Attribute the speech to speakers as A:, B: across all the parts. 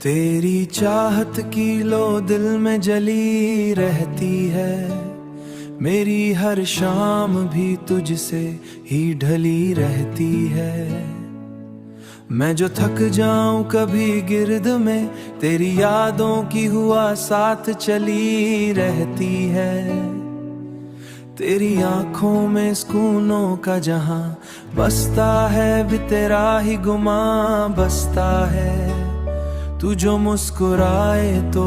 A: तेरी चाहत की लो दिल में जली रहती है, मेरी हर शाम भी तुझसे ही ढली रहती है। मैं जो थक जाऊं कभी गिर्द में, तेरी यादों की हुआ साथ चली रहती है। तेरी आंखों में सुकूनों का जहां बसता है, भी तेरा ही गुमा बसता है। तू जो मुस्कुराए तो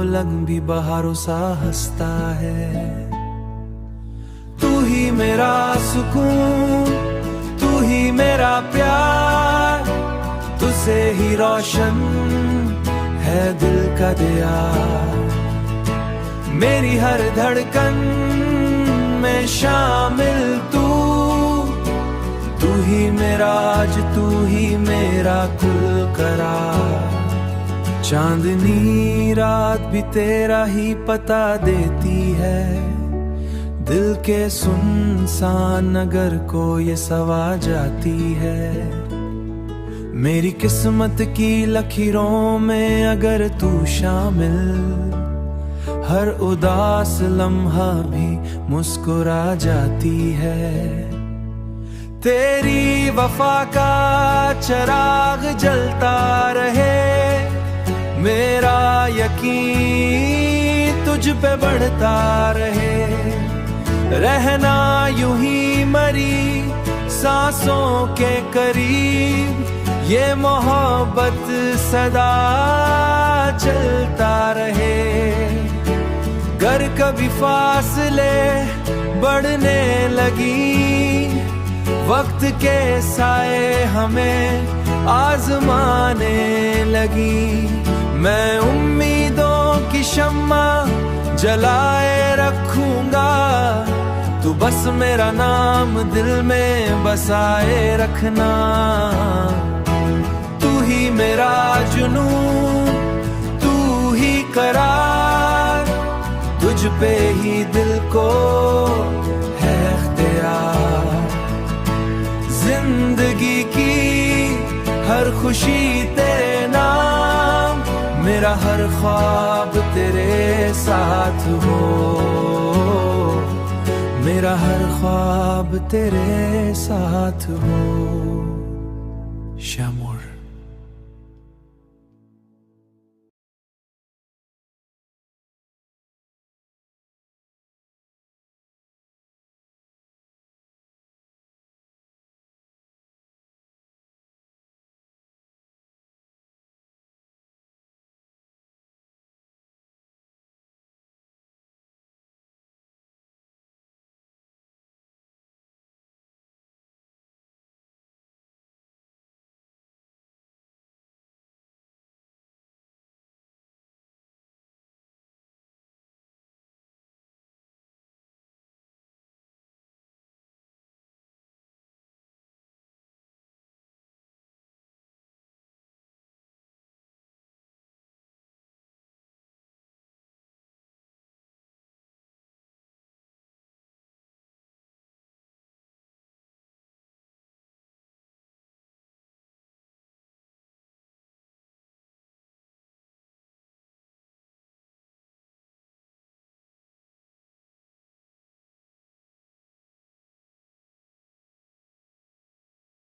A: लग भी बहारों सा हंसता है। तू ही मेरा सुकून, तू ही मेरा प्यार, तुझसे ही रोशन है दिल का दिया। मेरी हर धड़कन में शामिल तू, तू ही मेरा आज, तू ही मेरा कुल करार। चांदनी रात भी तेरा ही पता देती है, दिल के सुनसान नगर को ये सवा जाती है। मेरी किस्मत की लकीरों में अगर तू शामिल, हर उदास लम्हा भी मुस्कुरा जाती है। तेरी वफा का चिराग जलता रहे, मेरा यकीन तुझ पे बढ़ता रहे। रहना यूं ही मरी सांसों के करीब, ये मोहब्बत सदा चलता रहे। गर कभी फासले बढ़ने लगी, वक्त के साए हमें आजमाने लगी। मैं उम्मीदों की शम्मा जलाए रखूंगा, तू बस मेरा नाम दिल में बसाए रखना। तू ही मेरा जुनून, तू ही करार, तुझ पे ही दिल को है इख्तियार। जिंदगी की हर खुशी तेरे नाम, मेरा हर ख्वाब तेरे साथ हो, मेरा हर ख्वाब तेरे साथ हो।